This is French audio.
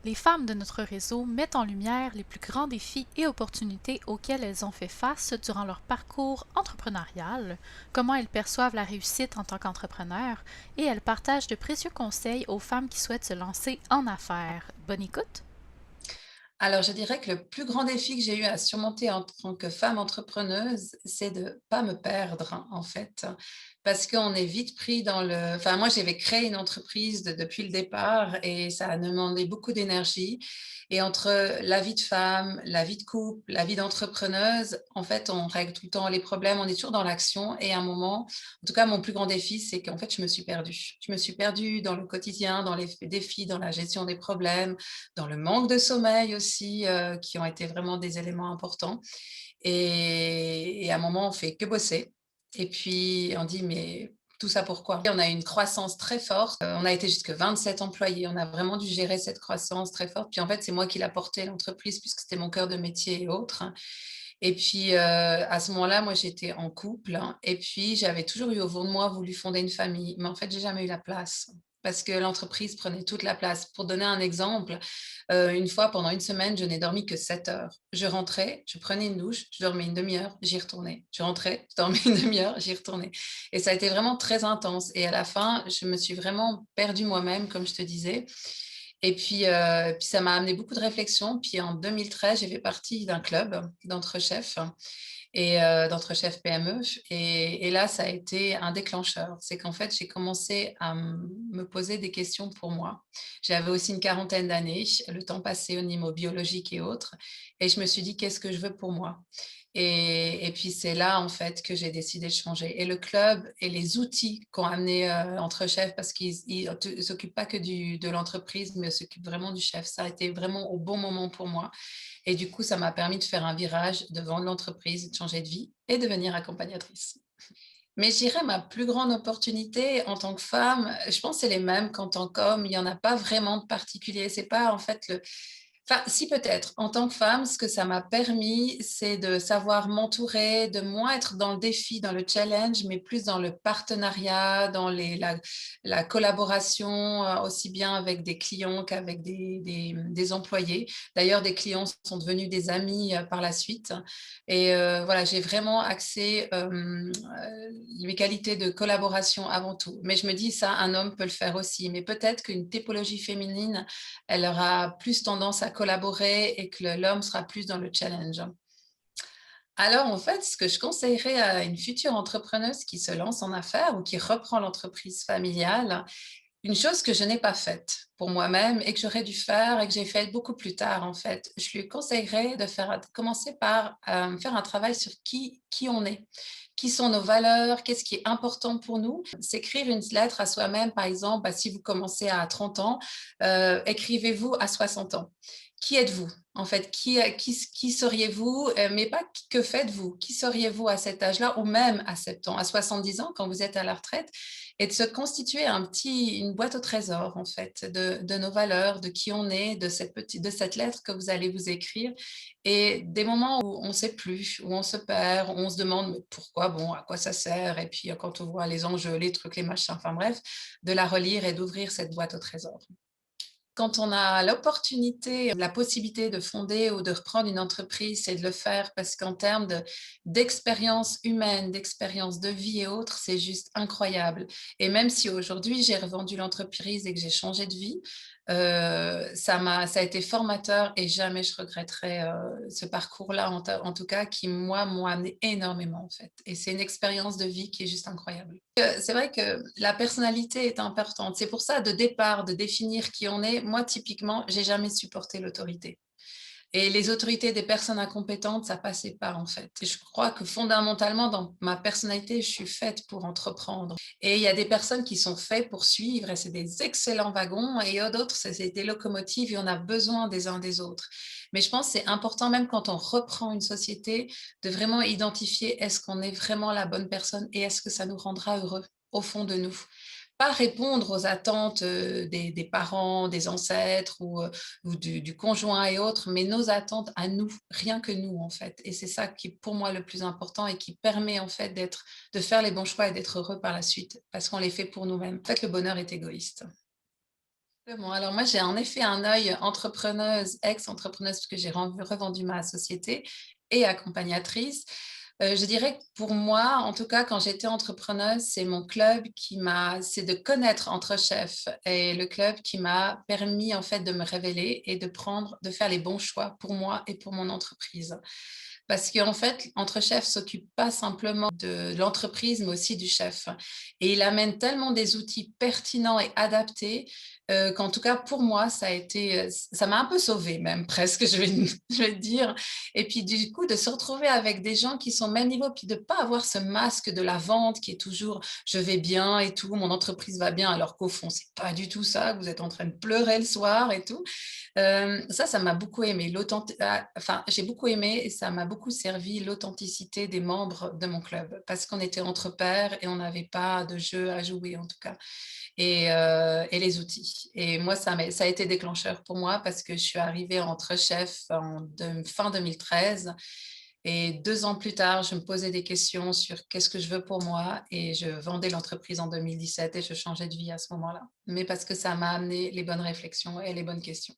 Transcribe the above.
Les femmes de notre réseau mettent en lumière les plus grands défis et opportunités auxquels elles ont fait face durant leur parcours entrepreneurial, comment elles perçoivent la réussite en tant qu'entrepreneurs, et elles partagent de précieux conseils aux femmes qui souhaitent se lancer en affaires. Bonne écoute! Alors, je dirais que le plus grand défi que j'ai eu à surmonter en tant que femme entrepreneuse, c'est de pas me perdre, en fait. Parce qu'on est vite pris dans le enfin, moi, j'avais créé une entreprise depuis le départ et ça a demandé beaucoup d'énergie et entre la vie de femme, la vie de couple, la vie d'entrepreneuse, en fait, on règle tout le temps les problèmes, on est toujours dans l'action et à un moment en tout cas, mon plus grand défi, c'est qu'en fait, je me suis perdue. Je me suis perdue dans le quotidien, dans les défis, dans la gestion des problèmes, dans le manque de sommeil aussi, qui ont été vraiment des éléments importants et à un moment, on fait que bosser et puis on dit: «Mais tout ça pourquoi?» Et on a eu une croissance très forte, on a été jusque 27 employés, on a vraiment dû gérer cette croissance très forte. Puis en fait, c'est moi qui l'a portée l'entreprise puisque c'était mon cœur de métier et autres et puis, à ce moment-là, moi, j'étais en couple et puis j'avais toujours eu au fond de moi voulu fonder une famille, mais en fait, j'ai jamais eu la place parce que l'entreprise prenait toute la place. Pour donner un exemple, une fois pendant une semaine, je n'ai dormi que 7 heures. Je rentrais, je prenais une douche, je dormais une demi heure, j'y retournais. Je rentrais, je dormais une demi heure, j'y retournais et ça a été vraiment très intense et à la fin, je me suis vraiment perdue moi-même, comme je te disais et puis ça m'a amené beaucoup de réflexions. Puis en 2013, j'ai fait partie d'un club d'entre-chefs et d'entre-chefs PME et là, ça a été un déclencheur. C'est qu'en fait, j'ai commencé à me poser des questions pour moi. J'avais aussi une quarantaine d'années, le temps passé au niveau biologique et autres et je me suis dit: «Qu'est-ce que je veux pour moi?» et puis c'est là, en fait, que j'ai décidé de changer et le club et les outils qu'ont amené, Entre Chefs parce qu'ils s'occupent pas que du de l'entreprise, mais s'occupent vraiment du chef. Ça a été vraiment au bon moment pour moi et du coup, ça m'a permis de faire un virage, de vendre l'entreprise, de changer de vie et devenir accompagnatrice. Mais je dirais ma plus grande opportunité en tant que femme, je pense c'est les mêmes qu'en tant qu'homme. Il y en a pas vraiment de particulier. C'est pas en fait le Enfin, si peut-être. En tant que femme, ce que ça m'a permis, c'est de savoir m'entourer, de moins être dans le défi, dans le challenge, mais plus dans le partenariat, dans la collaboration, aussi bien avec des clients qu'avec des employés. D'ailleurs, des clients sont devenus des amis, par la suite et voilà, j'ai vraiment axé, mes qualités de collaboration avant tout. Mais je me dis ça, un homme peut le faire aussi, mais peut-être qu'une typologie féminine elle aura plus tendance à collaborer et que l'homme sera plus dans le challenge. Alors, en fait, ce que je conseillerais à une future entrepreneuse qui se lance en affaires ou qui reprend l'entreprise familiale, une chose que je n'ai pas faite pour moi-même et que j'aurais dû faire et que j'ai fait beaucoup plus tard, en fait, je lui conseillerais de commencer par faire un travail sur qui on est, qui sont nos valeurs, qu'est-ce qui est important pour nous. S'écrire une lettre à soi-même, par exemple, bah, si vous commencez à 30 ans, écrivez-vous à 60 ans. Qui êtes-vous? En fait, qui seriez-vous? Mais pas que faites-vous? Qui seriez-vous à cet âge-là ou même à 7 ans, à 70 ans quand vous êtes à la retraite? Et de se constituer une boîte au trésor en fait de nos valeurs, de qui on est, de cette lettre que vous allez vous écrire et des moments où on ne sait plus, où on se perd, où on se demande: «Mais pourquoi? Bon, à quoi ça sert?» et puis, quand on voit les enjeux, les trucs, les machins, enfin bref, de la relire et d'ouvrir cette boîte au trésor. Quand on a l'opportunité, la possibilité de fonder ou de reprendre une entreprise, c'est de le faire parce qu'en termes d'expérience humaine, d'expérience de vie et autres, c'est juste incroyable. Et même si aujourd'hui j'ai revendu l'entreprise et que j'ai changé de vie, ça a été formateur et jamais je regretterai, ce parcours-là en tout cas qui moi, m'ont amené énormément en fait. Et c'est une expérience de vie qui est juste incroyable. C'est vrai que la personnalité est importante. C'est pour ça, de départ, de définir qui on est, moi, typiquement, j'ai jamais supporté l'autorité et les autorités des personnes incompétentes, ça passait pas, en fait et je crois que fondamentalement, dans ma personnalité, je suis faite pour entreprendre et il y a des personnes qui sont faites pour suivre et c'est des excellents wagons et d'autres, c'est des locomotives et on a besoin des uns des autres. Mais je pense que c'est important, même quand on reprend une société, de vraiment identifier est-ce qu'on est vraiment la bonne personne et est-ce que ça nous rendra heureux au fond de nous? Pas répondre aux attentes, des parents, des ancêtres ou du conjoint et autres, mais nos attentes à nous, rien que nous, en fait et c'est ça qui est pour moi le plus important et qui permet en fait de faire les bons choix et d'être heureux par la suite, parce qu'on les fait pour nous-mêmes. En fait, le bonheur est égoïste. Exactement. Alors moi, j'ai en effet un œil entrepreneuse, ex-entrepreneuse, parce que j'ai revendu ma société et accompagnatrice. Je dirais que pour moi, en tout cas, quand j'étais entrepreneuse, c'est mon club c'est de connaître Entre Chefs et le club qui m'a permis en fait de me révéler et de faire les bons choix pour moi et pour mon entreprise. Parce qu'en fait, Entre Chefs s'occupe pas simplement de l'entreprise, mais aussi du chef. Et il amène tellement des outils pertinents et adaptés, qu'en tout cas pour moi, ça m'a un peu sauvée même presque, je vais dire. Et puis du coup, de se retrouver avec des gens qui sont au même niveau, puis de pas avoir ce masque de la vente qui est toujours: «Je vais bien et tout, mon entreprise va bien», alors qu'au fond, c'est pas du tout ça, que vous êtes en train de pleurer le soir et tout. Ça m'a beaucoup aimé. Enfin, j'ai beaucoup aimé et ça m'a beaucoup servi l'authenticité des membres de mon club parce qu'on était entre pairs et on n'avait pas de jeu à jouer en tout cas et les outils et moi ça a été déclencheur pour moi parce que je suis arrivée entre chefs fin 2013 et 2 ans plus tard, je me posais des questions sur qu'est-ce que je veux pour moi et je vendais l'entreprise en 2017 et je changeais de vie à ce moment-là. Mais parce que ça m'a amené les bonnes réflexions et les bonnes questions.